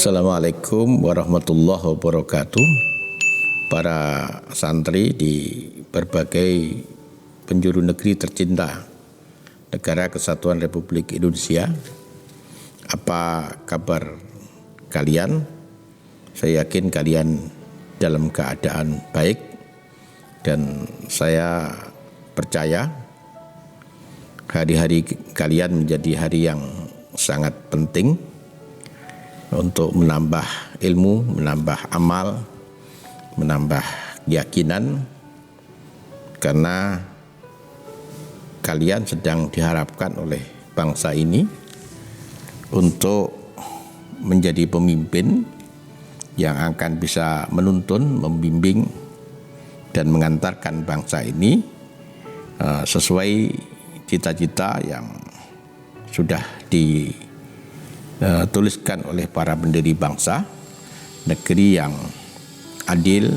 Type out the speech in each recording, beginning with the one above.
Assalamualaikum warahmatullahi wabarakatuh. Para santri di berbagai penjuru negeri tercinta Negara Kesatuan Republik Indonesia, apa kabar kalian? Saya yakin kalian dalam keadaan baik, dan saya percaya hari-hari kalian menjadi hari yang sangat penting untuk menambah ilmu, menambah amal, menambah keyakinan, karena kalian sedang diharapkan oleh bangsa ini untuk menjadi pemimpin yang akan bisa menuntun, membimbing, dan mengantarkan bangsa ini sesuai cita-cita yang sudah dituliskan oleh para pendiri bangsa, negeri yang adil,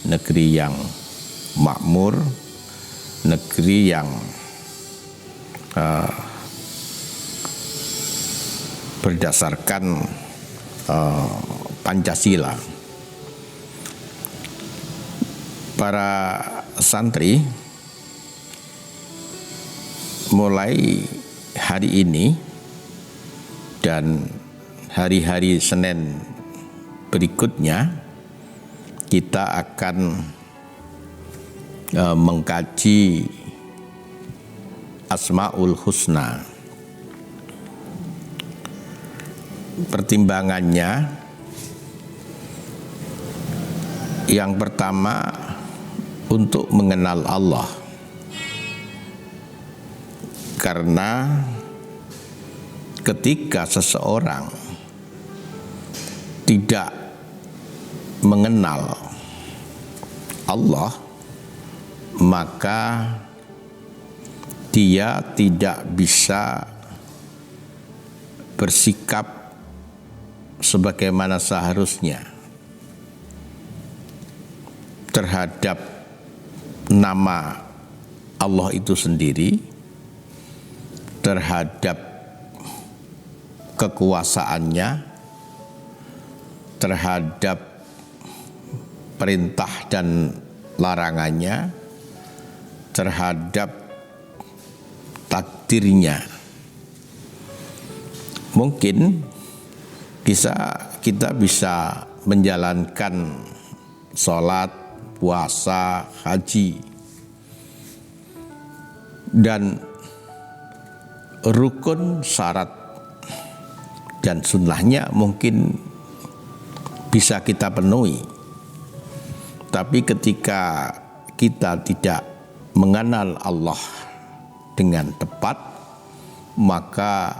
negeri yang makmur, negeri yang berdasarkan Pancasila. Para santri mulai hari ini dan hari-hari Senin berikutnya kita akan mengkaji Asmaul Husna. Pertimbangannya, yang pertama, untuk mengenal Allah, karena ketika seseorang tidak mengenal Allah, maka dia tidak bisa bersikap sebagaimana seharusnya terhadap nama Allah itu sendiri, terhadap kekuasaannya, terhadap perintah dan larangannya, terhadap takdirnya. Mungkin kita bisa menjalankan sholat, puasa, haji, dan rukun, syarat, dan sunnahnya mungkin bisa kita penuhi. Tapi ketika kita tidak mengenal Allah dengan tepat, maka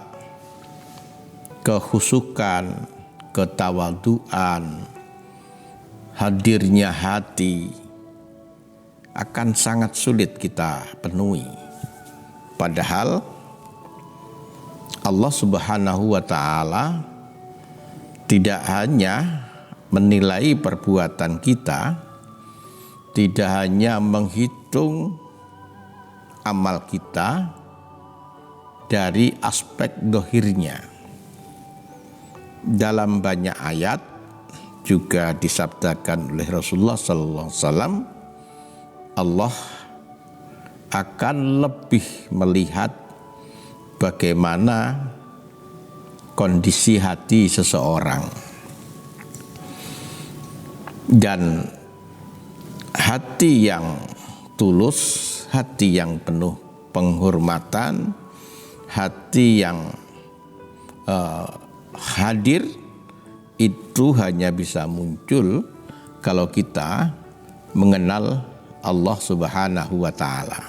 kehusukan, ketawaduan, hadirnya hati akan sangat sulit kita penuhi. Padahal Allah Subhanahu wa ta'ala tidak hanya menilai perbuatan kita, tidak hanya menghitung amal kita dari aspek dohirnya. Dalam banyak ayat juga disabdakan oleh Rasulullah SAW, Allah akan lebih melihat bagaimana kondisi hati seseorang, dan hati yang tulus, hati yang penuh penghormatan, hati yang hadir, itu hanya bisa muncul kalau kita mengenal Allah Subhanahu wa ta'ala.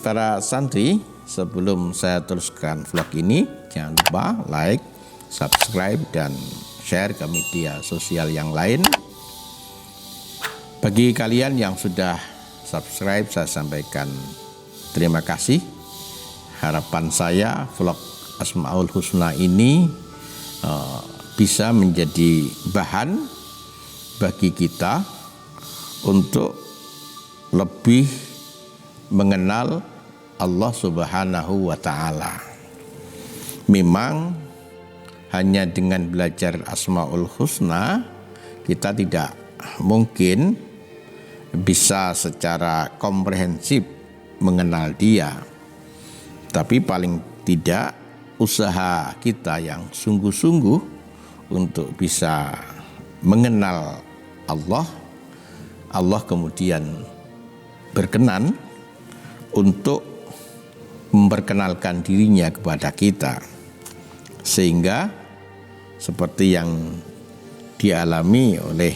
Para santri, sebelum saya teruskan vlog ini, jangan lupa like, subscribe, dan share ke media sosial yang lain. Bagi kalian yang sudah subscribe, saya sampaikan terima kasih. Harapan saya vlog Asmaul Husna ini bisa menjadi bahan bagi kita untuk lebih mengenal Allah Subhanahu wa ta'ala. Memang hanya dengan belajar Asmaul Husna kita tidak mungkin bisa secara komprehensif mengenal Dia. Tapi paling tidak usaha kita yang sungguh-sungguh untuk bisa mengenal Allah, Allah kemudian berkenan untuk memperkenalkan dirinya kepada kita, sehingga seperti yang dialami oleh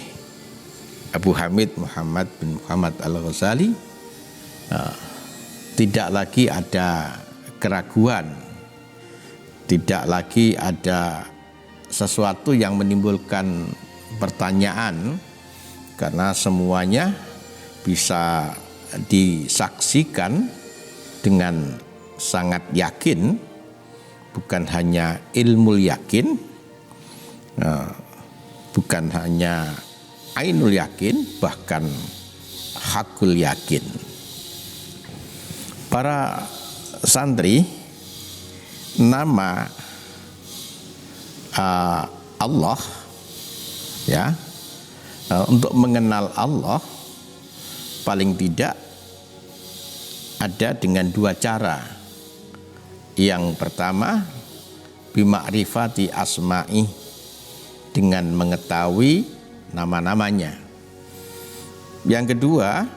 Abu Hamid Muhammad bin Muhammad Al-Ghazali, tidak lagi ada keraguan, tidak lagi ada sesuatu yang menimbulkan pertanyaan, karena semuanya bisa disaksikan dengan sangat yakin, bukan hanya ilmu yakin, bukan hanya ainul yakin, bahkan hakul yakin. Para santri, nama Allah ya, untuk mengenal Allah paling tidak ada dengan dua cara. Yang pertama, bima'rifati asma'i, dengan mengetahui nama-namanya. Yang kedua,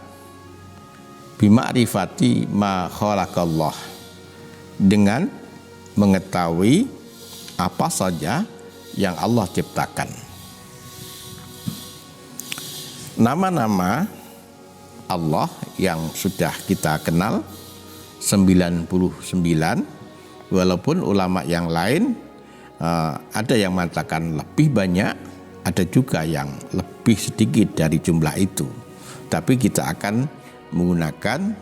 bima'rifati ma khalaqallah, dengan mengetahui apa saja yang Allah ciptakan. Nama-nama Allah yang sudah kita kenal 99, walaupun ulama yang lain ada yang mengatakan lebih banyak, ada juga yang lebih sedikit dari jumlah itu. Tapi kita akan menggunakan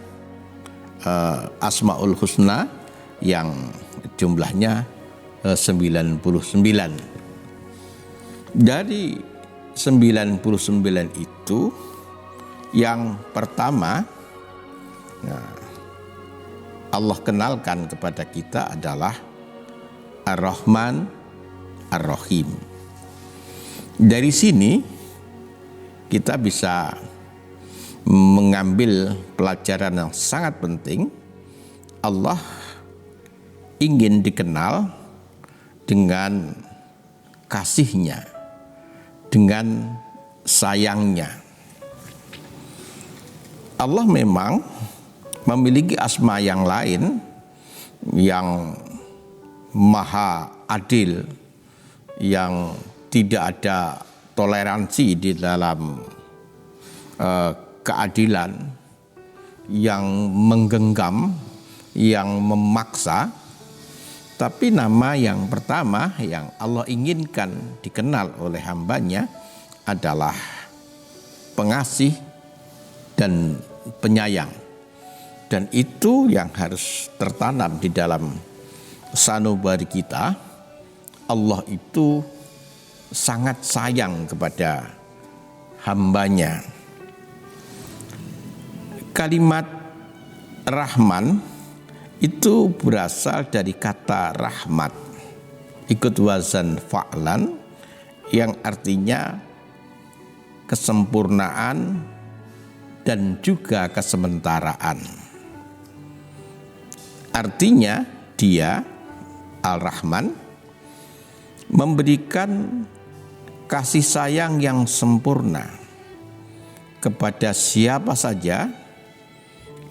Asmaul Husna yang jumlahnya 99. Dari 99 itu, yang pertama Allah kenalkan kepada kita adalah Ar-Rahman Ar-Rahim. Dari sini kita bisa mengambil pelajaran yang sangat penting. Allah ingin dikenal dengan kasih-Nya, dengan sayang-Nya. Allah memang memiliki asma yang lain yang maha adil, yang tidak ada toleransi di dalam keadilan, yang menggenggam, yang memaksa. Tapi nama yang pertama yang Allah inginkan dikenal oleh hambanya adalah pengasih dan penyayang. Dan itu yang harus tertanam di dalam sanubari kita. Allah itu sangat sayang kepada hambanya. Kalimat Rahman itu berasal dari kata rahmat, ikut wazan fa'lan, yang artinya kesempurnaan dan juga kesementaraan. Artinya Dia, Al-Rahman, memberikan kasih sayang yang sempurna kepada siapa saja,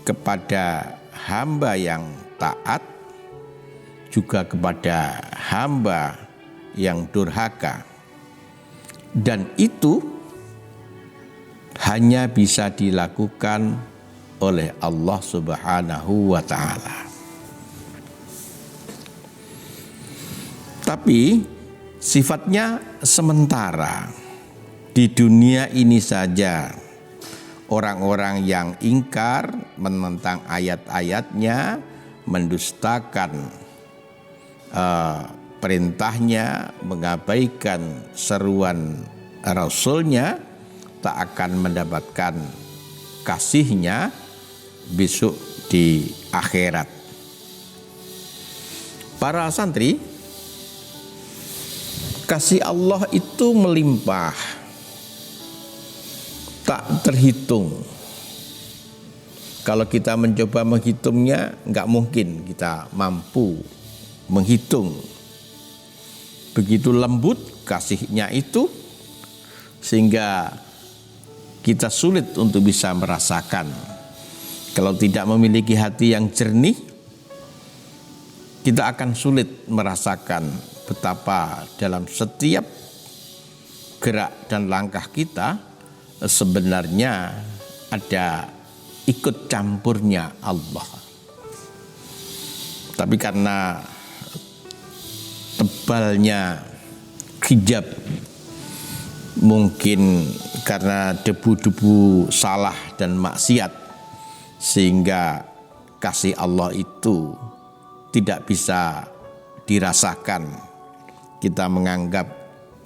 kepada hamba yang taat, juga kepada hamba yang durhaka. Dan itu hanya bisa dilakukan oleh Allah Subhanahu wa Ta'ala. Tapi sifatnya sementara. Di dunia ini saja orang-orang yang ingkar, menentang ayat-ayatnya, mendustakan perintahnya, mengabaikan seruan Rasulnya, tak akan mendapatkan kasih-Nya besok di akhirat. Para santri, Kasih Allah itu melimpah, tak terhitung. Kalau kita mencoba menghitungnya, nggak mungkin kita mampu menghitung. Begitu lembut kasihnya itu, sehingga kita sulit untuk bisa merasakan. Kalau tidak memiliki hati yang jernih, kita akan sulit merasakan betapa dalam setiap gerak dan langkah kita sebenarnya ada ikut campurnya Allah. Tapi karena tebalnya hijab, mungkin karena debu-debu salah dan maksiat, sehingga kasih Allah itu tidak bisa dirasakan. Kita menganggap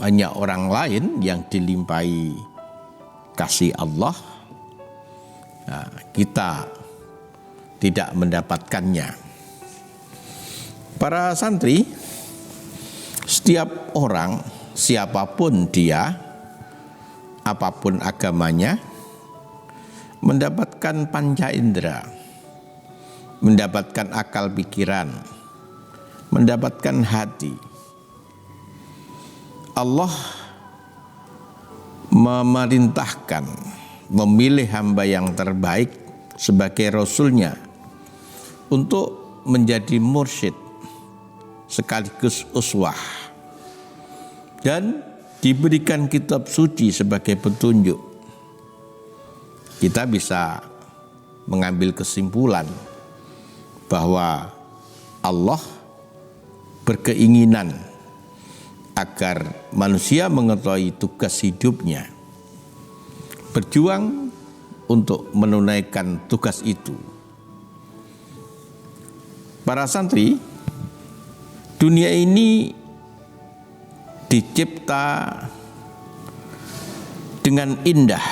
hanya orang lain yang dilimpahi kasih Allah, nah, kita tidak mendapatkannya. Para santri, setiap orang, siapapun dia, apapun agamanya, mendapatkan panca indera, mendapatkan akal pikiran, mendapatkan hati. Allah memerintahkan, memilih hamba yang terbaik sebagai rasulnya untuk menjadi mursyid sekaligus uswah, dan diberikan kitab suci sebagai petunjuk. Kita bisa mengambil kesimpulan bahwa Allah berkeinginan agar manusia mengetahui tugas hidupnya, berjuang untuk menunaikan tugas itu. Para santri, dunia ini dicipta dengan indah,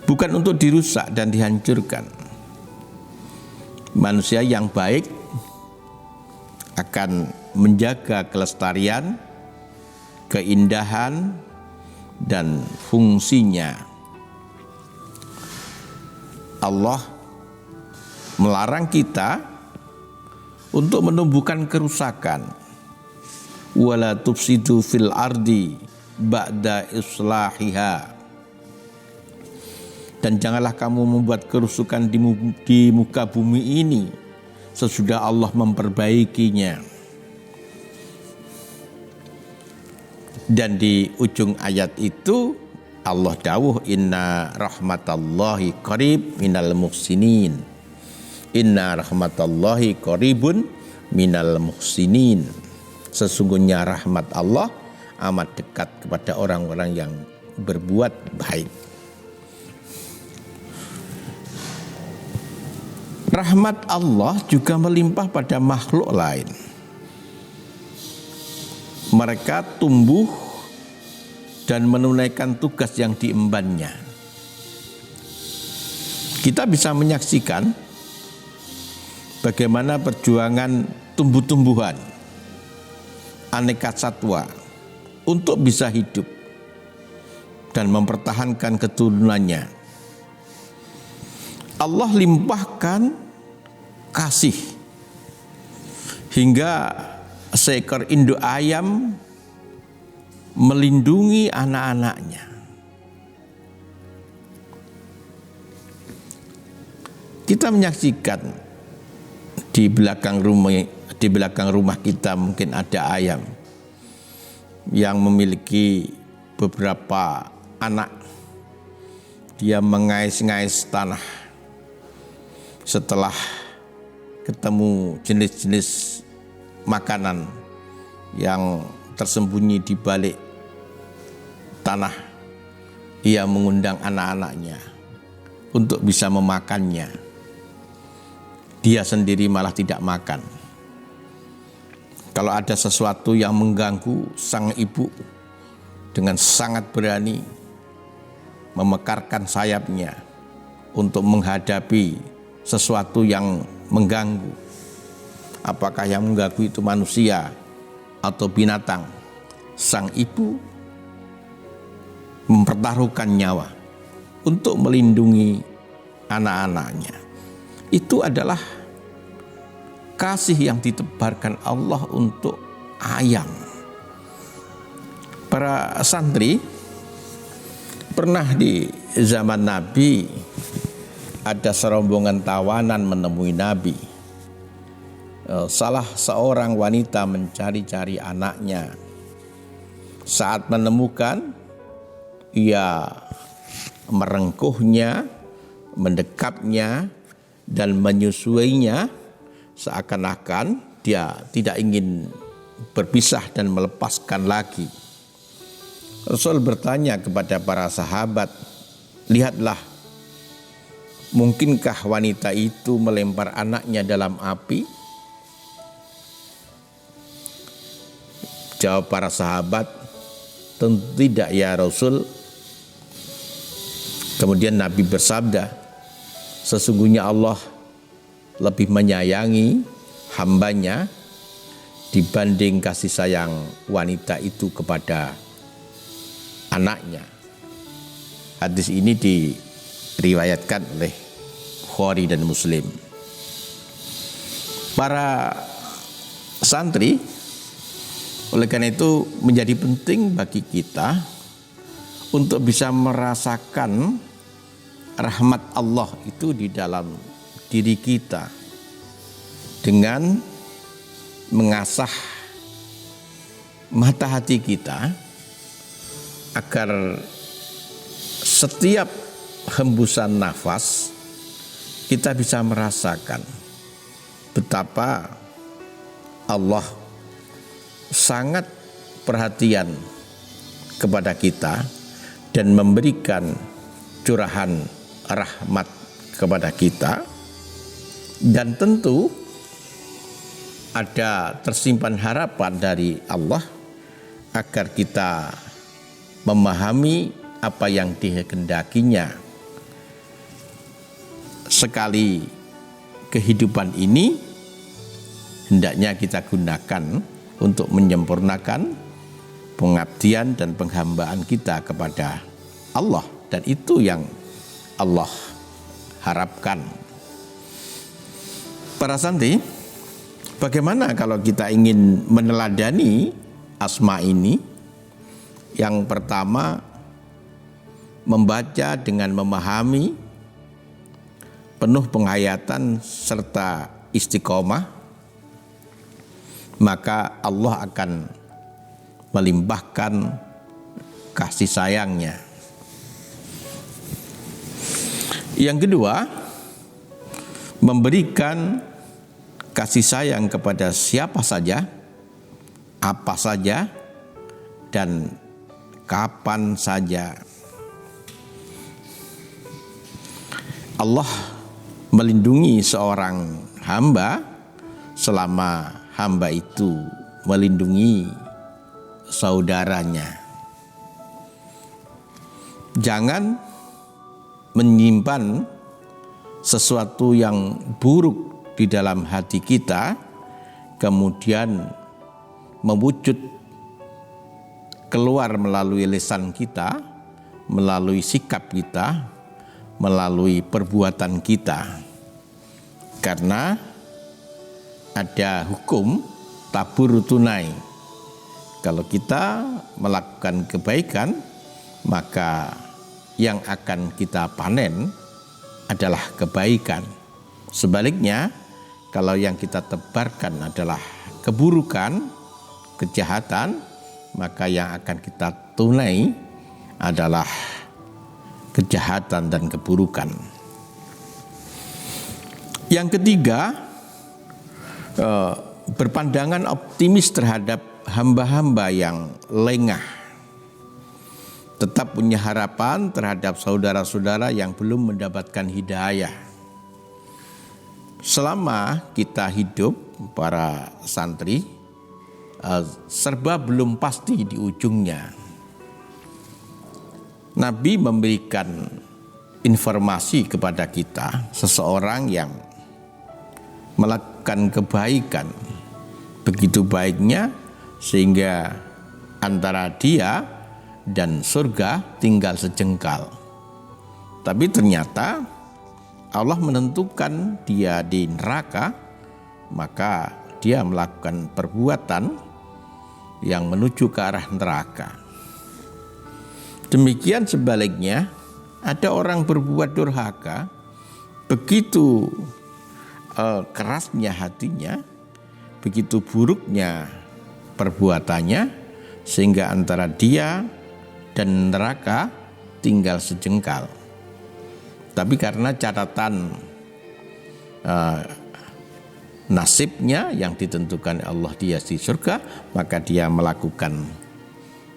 bukan untuk dirusak dan dihancurkan. Manusia yang baik akan menjaga kelestarian, keindahan, dan fungsinya. Allah melarang kita untuk menumbuhkan kerusakan. Wala tufsidu fil ardi ba'da islahiha. Dan janganlah kamu membuat kerusakan di muka bumi ini sesudah Allah memperbaikinya. Dan di ujung ayat itu Allah dawuh, inna rahmatallahi qarib minal muhsinin. Inna rahmatallahi qaribun minal muhsinin. Sesungguhnya rahmat Allah amat dekat kepada orang-orang yang berbuat baik. Rahmat Allah juga melimpah pada makhluk lain. Mereka tumbuh dan menunaikan tugas yang diembannya. Kita bisa menyaksikan bagaimana perjuangan tumbuh-tumbuhan, aneka satwa untuk bisa hidup dan mempertahankan keturunannya. Allah limpahkan kasih hingga seekor induk ayam melindungi anak-anaknya. Kita menyaksikan di belakang rumah kita mungkin ada ayam yang memiliki beberapa anak. Dia mengais-ngais tanah setelah ketemu jenis-jenis makanan yang tersembunyi di balik tanah. Ia mengundang anak-anaknya untuk bisa memakannya. Dia sendiri malah tidak makan. Kalau ada sesuatu yang mengganggu, sang ibu dengan sangat berani memekarkan sayapnya untuk menghadapi sesuatu yang mengganggu. Apakah yang mengganggu itu manusia atau binatang, sang ibu mempertaruhkan nyawa untuk melindungi anak-anaknya. Itu adalah kasih yang ditebarkan Allah untuk ayam. Para santri pernah di zaman Nabi ada serombongan tawanan menemui Nabi. Salah seorang wanita mencari-cari anaknya. Saat menemukan, ia merengkuhnya, mendekapnya, dan menyusuinya seakan-akan dia tidak ingin berpisah dan melepaskan lagi. Rasul bertanya kepada para sahabat, "Lihatlah, mungkinkah wanita itu melempar anaknya dalam api?" Jawab para sahabat, "Tentu tidak ya Rasul." Kemudian Nabi bersabda, "Sesungguhnya Allah lebih menyayangi hambanya dibanding kasih sayang wanita itu kepada anaknya." Hadis ini diriwayatkan oleh Bukhari dan Muslim. Para santri, oleh karena itu menjadi penting bagi kita untuk bisa merasakan rahmat Allah itu di dalam diri kita dengan mengasah mata hati kita agar setiap hembusan nafas kita bisa merasakan betapa Allah sangat perhatian kepada kita dan memberikan curahan rahmat kepada kita, dan tentu ada tersimpan harapan dari Allah agar kita memahami apa yang dikehendakinya. Sekali kehidupan ini hendaknya kita gunakan untuk menyempurnakan pengabdian dan penghambaan kita kepada Allah, dan itu yang Allah harapkan. Para santri, bagaimana kalau kita ingin meneladani asma ini? Yang pertama, membaca dengan memahami, penuh penghayatan serta istiqomah, maka Allah akan melimpahkan kasih sayangnya. Yang kedua, memberikan kasih sayang kepada siapa saja, apa saja, dan kapan saja. Allah melindungi seorang hamba selama hamba itu melindungi saudaranya. Jangan menyimpan sesuatu yang buruk di dalam hati kita, kemudian mewujud keluar melalui lisan kita, melalui sikap kita, melalui perbuatan kita. Karena ada hukum tabur tunai. Kalau kita melakukan kebaikan, maka yang akan kita panen adalah kebaikan. Sebaliknya, kalau yang kita tebarkan adalah keburukan, kejahatan, maka yang akan kita tunai adalah kejahatan dan keburukan. Yang ketiga, berpandangan optimis terhadap hamba-hamba yang lengah. Tetap punya harapan terhadap saudara-saudara yang belum mendapatkan hidayah. Selama kita hidup, para santri, serba belum pasti di ujungnya. Nabi memberikan informasi kepada kita, seseorang yang melakukan kebaikan, begitu baiknya sehingga antara dia dan surga tinggal sejengkal. Tapi ternyata Allah menentukan dia di neraka, maka dia melakukan perbuatan yang menuju ke arah neraka. Demikian sebaliknya, ada orang berbuat durhaka, begitu kerasnya hatinya, begitu buruknya perbuatannya, sehingga antara dia dan neraka tinggal sejengkal. Tapi karena catatan nasibnya yang ditentukan Allah dia di surga, maka dia melakukan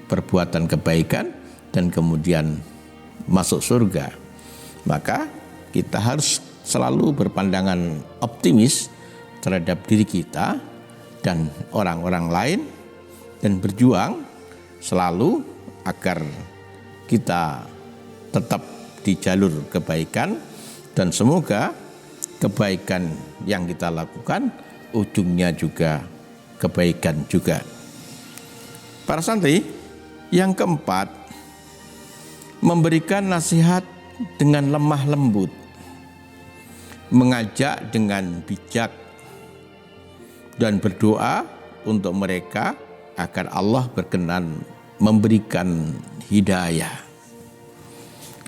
perbuatan kebaikan dan kemudian masuk surga. Maka kita harus selalu berpandangan optimis terhadap diri kita dan orang-orang lain, dan berjuang selalu agar kita tetap di jalur kebaikan, dan semoga kebaikan yang kita lakukan ujungnya juga kebaikan juga. Para santri, yang keempat, memberikan nasihat dengan lemah lembut, mengajak dengan bijak, dan berdoa untuk mereka agar Allah berkenan memberikan hidayah.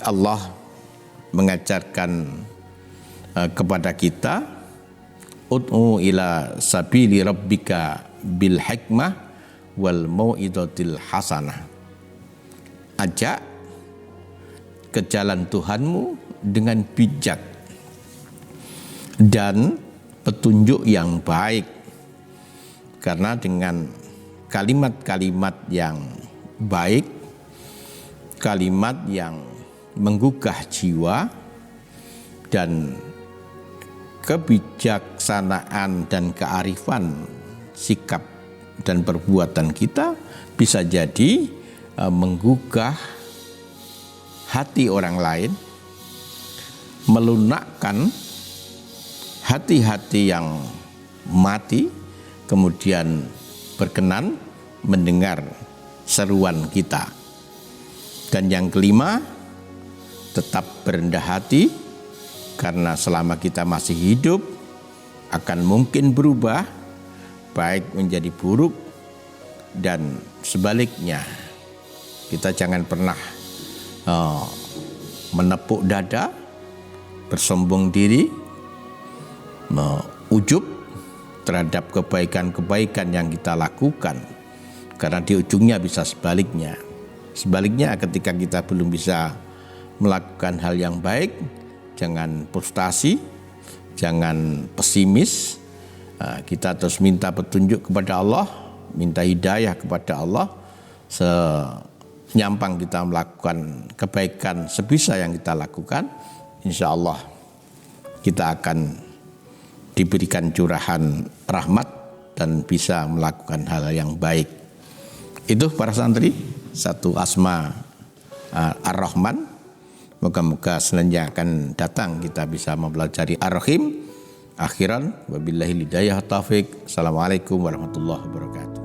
Allah mengajarkan kepada kita, ud'u ila sabili rabbika bil hikmah wal mau'izatil hasanah. Ajak ke jalan Tuhanmu dengan bijak dan petunjuk yang baik. Karena dengan kalimat-kalimat yang baik, kalimat yang menggugah jiwa, dan kebijaksanaan dan kearifan sikap dan perbuatan kita bisa jadi menggugah hati orang lain, melunakkan hati-hati yang mati, kemudian berkenan mendengar seruan kita. Dan yang kelima, tetap berendah hati, karena selama kita masih hidup akan mungkin berubah, baik menjadi buruk dan sebaliknya. Kita jangan pernah menepuk dada, bersombong diri, ujub terhadap kebaikan-kebaikan yang kita lakukan, karena di ujungnya bisa sebaliknya. Sebaliknya, ketika kita belum bisa melakukan hal yang baik, jangan frustasi, jangan pesimis. Kita terus minta petunjuk kepada Allah, minta hidayah kepada Allah. Senyampang kita melakukan kebaikan sebisa yang kita lakukan, insya Allah kita akan diberikan curahan rahmat dan bisa melakukan hal yang baik. Itu para santri, satu asma Ar-Rahman. Moga-moga selanjutnya akan datang kita bisa mempelajari Ar-Rahim. Akhiran, wabillahi hidayah taufik. Assalamualaikum warahmatullahi wabarakatuh.